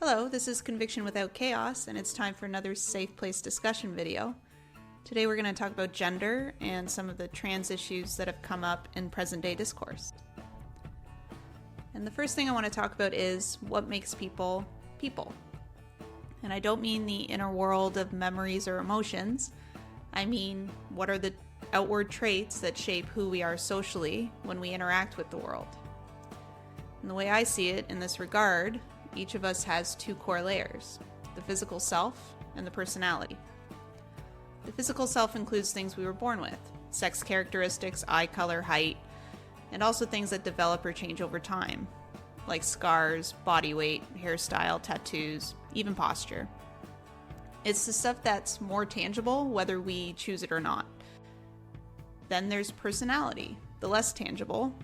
Hello, this is Conviction Without Chaos, and it's time for another Safe Place discussion video. Today we're going to talk about gender and some of the trans issues that have come up in present-day discourse. And the first thing I want to talk about is what makes people people. And I don't mean the inner world of memories or emotions. I mean, what are the outward traits that shape who we are socially when we interact with the world? And the way I see it in this regard, each of us has two core layers, the physical self and the personality. The physical self includes things we were born with, sex characteristics, eye color, height, and also things that develop or change over time, like scars, body weight, hairstyle, tattoos, even posture. It's the stuff that's more tangible whether we choose it or not. Then there's personality, the less tangible,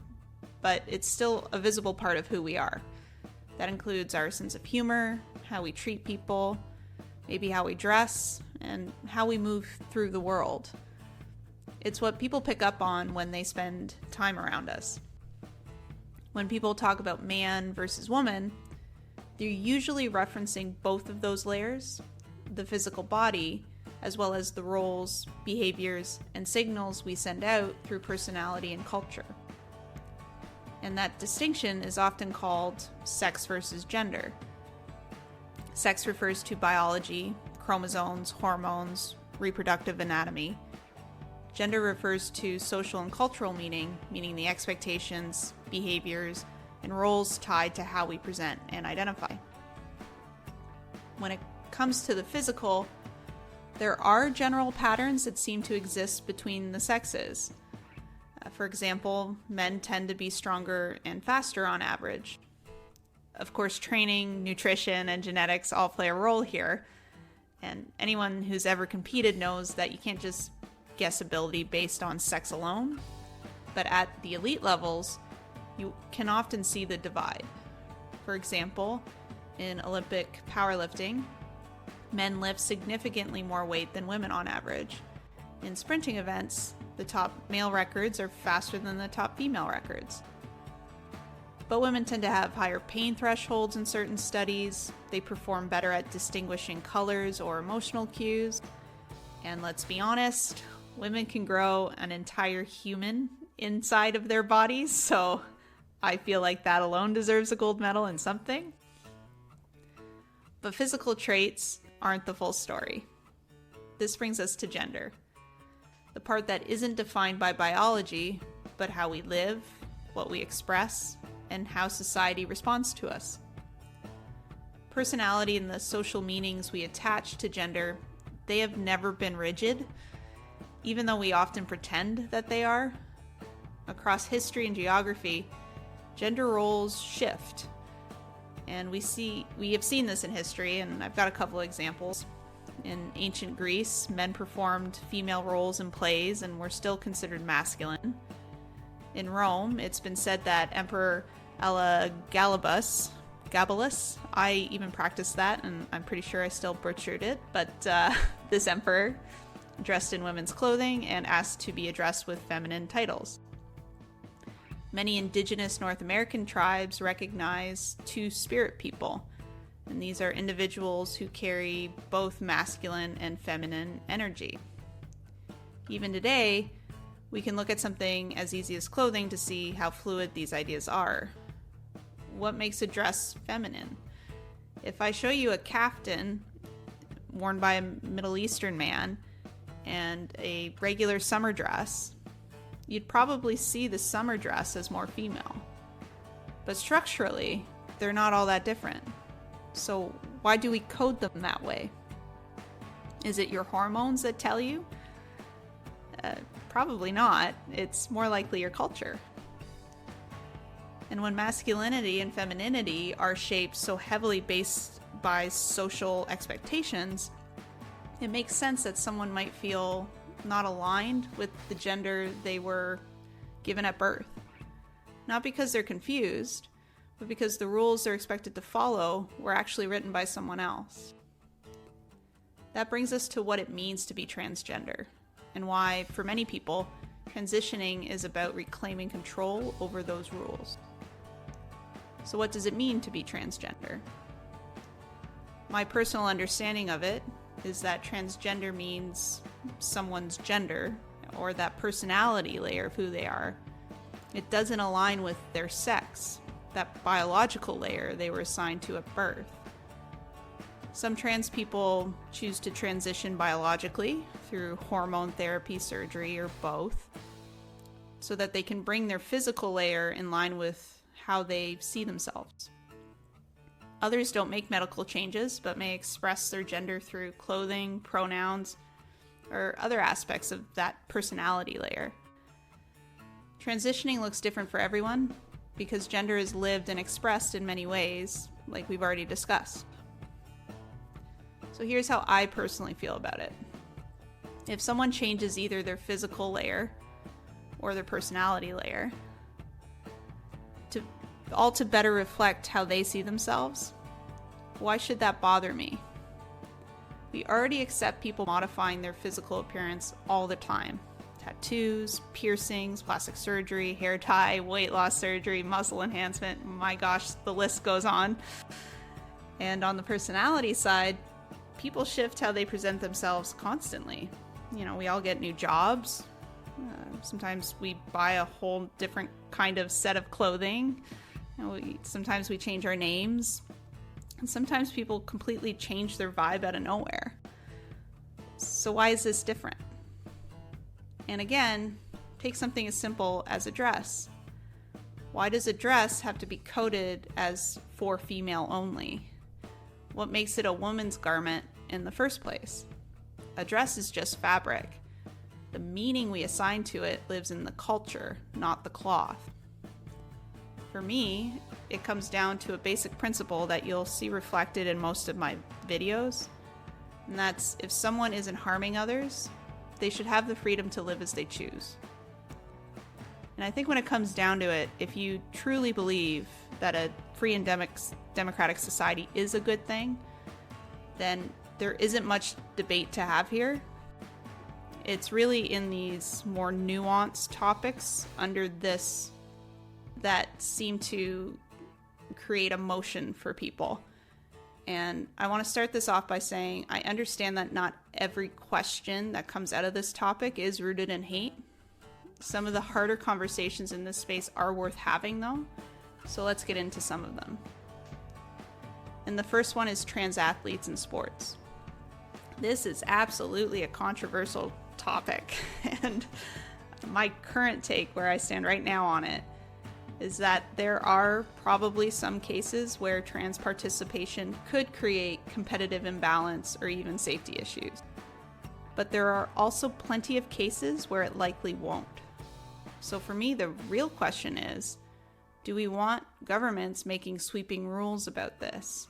but it's still a visible part of who we are. That includes our sense of humor, how we treat people, maybe how we dress, and how we move through the world. It's what people pick up on when they spend time around us. When people talk about man versus woman, they're usually referencing both of those layers, the physical body, as well as the roles, behaviors, and signals we send out through personality and culture. And that distinction is often called sex versus gender. Sex refers to biology, chromosomes, hormones, reproductive anatomy. Gender refers to social and cultural meaning the expectations, behaviors, and roles tied to how we present and identify. When it comes to the physical, there are general patterns that seem to exist between the sexes. For example, men tend to be stronger and faster on average. Of course, training, nutrition, and genetics all play a role here. And anyone who's ever competed knows that you can't just guess ability based on sex alone. But at the elite levels, you can often see the divide. For example, in Olympic powerlifting, men lift significantly more weight than women on average. In sprinting events, the top male records are faster than the top female records. But women tend to have higher pain thresholds in certain studies. They perform better at distinguishing colors or emotional cues. And let's be honest, women can grow an entire human inside of their bodies, so I feel like that alone deserves a gold medal in something. But physical traits aren't the full story. This brings us to gender. The part that isn't defined by biology, but how we live, what we express, and how society responds to us. Personality and the social meanings we attach to gender, they have never been rigid, even though we often pretend that they are. Across history and geography, gender roles shift. And we have seen this in history, and I've got a couple of examples. In ancient Greece, men performed female roles in plays and were still considered masculine. In Rome, it's been said that Emperor Elagabalus, I even practiced that and I'm pretty sure I still butchered it, but this emperor dressed in women's clothing and asked to be addressed with feminine titles. Many indigenous North American tribes recognize two-spirit people. And these are individuals who carry both masculine and feminine energy. Even today, we can look at something as easy as clothing to see how fluid these ideas are. What makes a dress feminine? If I show you a kaftan worn by a Middle Eastern man and a regular summer dress, you'd probably see the summer dress as more female. But structurally, they're not all that different. So why do we code them that way? Is it your hormones that tell you? Probably not. It's more likely your culture. And when masculinity and femininity are shaped so heavily based by social expectations, it makes sense that someone might feel not aligned with the gender they were given at birth. Not because they're confused, but because the rules they're expected to follow were actually written by someone else. That brings us to what it means to be transgender, and why, for many people, transitioning is about reclaiming control over those rules. So what does it mean to be transgender? My personal understanding of it is that transgender means someone's gender or that personality layer of who they are. It doesn't align with their sex, that biological layer they were assigned to at birth. Some trans people choose to transition biologically through hormone therapy, surgery, or both, so that they can bring their physical layer in line with how they see themselves. Others don't make medical changes, but may express their gender through clothing, pronouns, or other aspects of that personality layer. Transitioning looks different for everyone because gender is lived and expressed in many ways, like we've already discussed. So here's how I personally feel about it. If someone changes either their physical layer or their personality layer to better reflect how they see themselves, why should that bother me? We already accept people modifying their physical appearance all the time. Tattoos, piercings, plastic surgery, hair dye, weight loss surgery, muscle enhancement. My gosh, the list goes on. And on the personality side, people shift how they present themselves constantly. You know, we all get new jobs. Sometimes we buy a whole different kind of set of clothing. Sometimes we change our names. And sometimes people completely change their vibe out of nowhere. So why is this different? And again, take something as simple as a dress. Why does a dress have to be coded as for female only? What makes it a woman's garment in the first place? A dress is just fabric. The meaning we assign to it lives in the culture, not the cloth. For me, it comes down to a basic principle that you'll see reflected in most of my videos, and that's if someone isn't harming others, they should have the freedom to live as they choose. And I think when it comes down to it, if you truly believe that a free and democratic society is a good thing, then there isn't much debate to have here. It's really in these more nuanced topics under this that seem to create emotion for people. And I want to start this off by saying I understand that not every question that comes out of this topic is rooted in hate. Some of the harder conversations in this space are worth having, though. So let's get into some of them. And the first one is trans athletes in sports. This is absolutely a controversial topic. And my current take, where I stand right now on it, is that there are probably some cases where trans participation could create competitive imbalance or even safety issues. But there are also plenty of cases where it likely won't. So for me, the real question is, do we want governments making sweeping rules about this?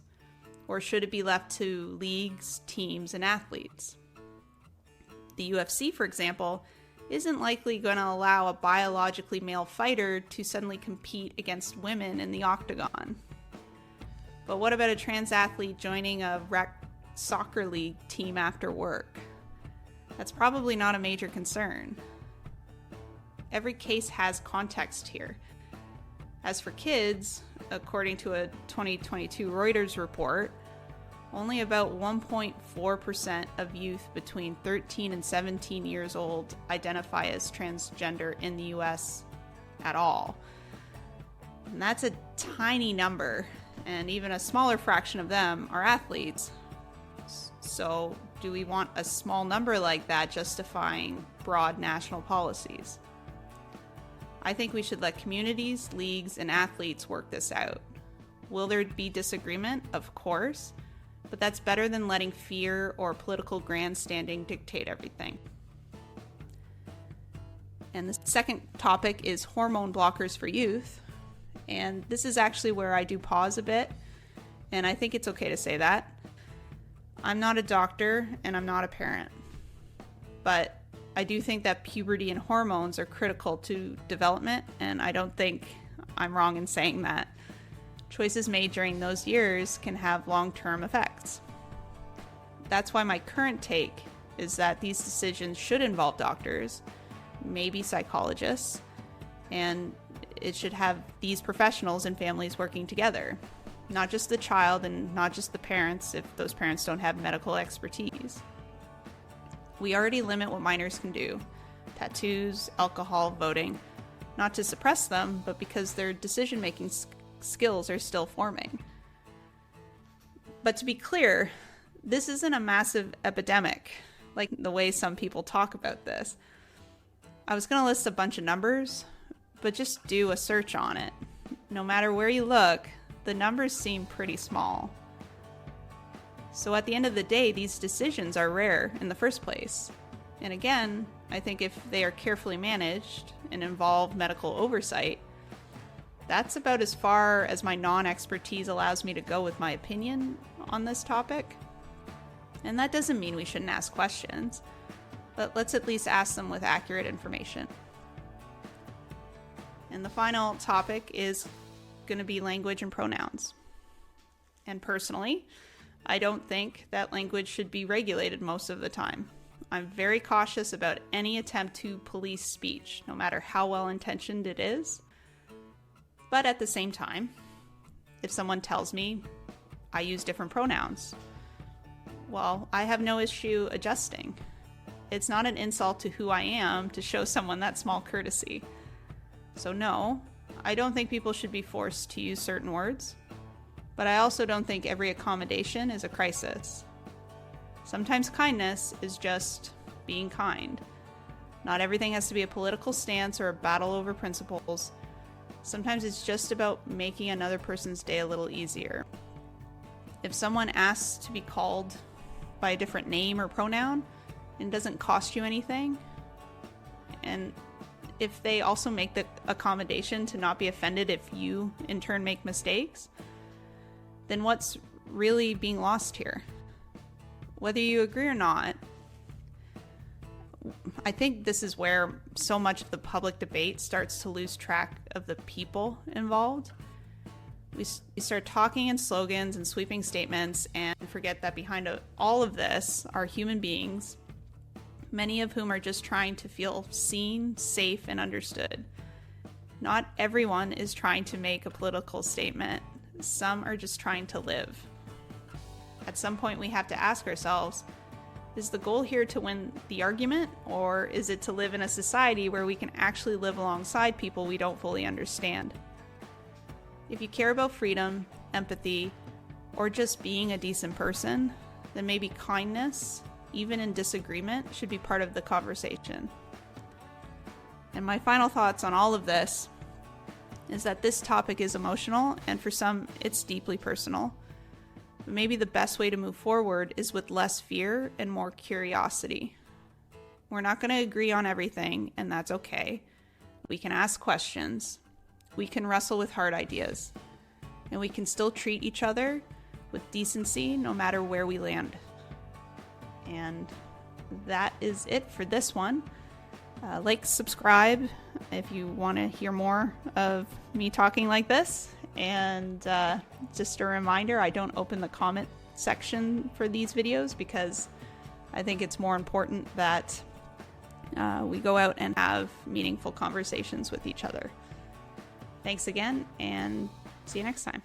Or should it be left to leagues, teams, and athletes? The UFC, for example, isn't likely going to allow a biologically male fighter to suddenly compete against women in the octagon. But what about a trans athlete joining a rec soccer league team after work? That's probably not a major concern. Every case has context here. As for kids, according to a 2022 Reuters report, only about 1.4% of youth between 13 and 17 years old identify as transgender in the US at all. And that's a tiny number, and even a smaller fraction of them are athletes. So, do we want a small number like that justifying broad national policies? I think we should let communities, leagues, and athletes work this out. Will there be disagreement? Of course. But that's better than letting fear or political grandstanding dictate everything. And the second topic is hormone blockers for youth. And this is actually where I do pause a bit, and I think it's okay to say that. I'm not a doctor and I'm not a parent, but I do think that puberty and hormones are critical to development, and I don't think I'm wrong in saying that. Choices made during those years can have long-term effects. That's why my current take is that these decisions should involve doctors, maybe psychologists, and it should have these professionals and families working together. not just the child and not just the parents if those parents don't have medical expertise. We already limit what minors can do: tattoos, alcohol, voting, not to suppress them, but because their decision-making skills are still forming. But to be clear, this isn't a massive epidemic, like the way some people talk about this. I was going to list a bunch of numbers, but just do a search on it. No matter where you look, the numbers seem pretty small. So at the end of the day, these decisions are rare in the first place. And again, I think if they are carefully managed and involve medical oversight, that's about as far as my non-expertise allows me to go with my opinion on this topic. And that doesn't mean we shouldn't ask questions, but let's at least ask them with accurate information. And the final topic is going to be language and pronouns. And personally, I don't think that language should be regulated most of the time. I'm very cautious about any attempt to police speech, no matter how well-intentioned it is. But at the same time, if someone tells me I use different pronouns, well, I have no issue adjusting. It's not an insult to who I am to show someone that small courtesy. So no, I don't think people should be forced to use certain words, but I also don't think every accommodation is a crisis. Sometimes kindness is just being kind. Not everything has to be a political stance or a battle over principles. Sometimes it's just about making another person's day a little easier. If someone asks to be called by a different name or pronoun and it doesn't cost you anything, and if they also make the accommodation to not be offended if you in turn make mistakes, then what's really being lost here? Whether you agree or not, I think this is where so much of the public debate starts to lose track of the people involved. We start talking in slogans and sweeping statements and forget that behind all of this are human beings, many of whom are just trying to feel seen, safe, and understood. Not everyone is trying to make a political statement. Some are just trying to live. At some point, we have to ask ourselves, is the goal here to win the argument, or is it to live in a society where we can actually live alongside people we don't fully understand? If you care about freedom, empathy, or just being a decent person, then maybe kindness, even in disagreement, should be part of the conversation. And my final thoughts on all of this is that this topic is emotional, and for some, it's deeply personal. But maybe the best way to move forward is with less fear and more curiosity. We're not going to agree on everything, and that's okay. We can ask questions. We can wrestle with hard ideas. And we can still treat each other with decency no matter where we land. And that is it for this one. Like, subscribe if you want to hear more of me talking like this. And just a reminder, I don't open the comment section for these videos because I think it's more important that we go out and have meaningful conversations with each other. Thanks again, and see you next time.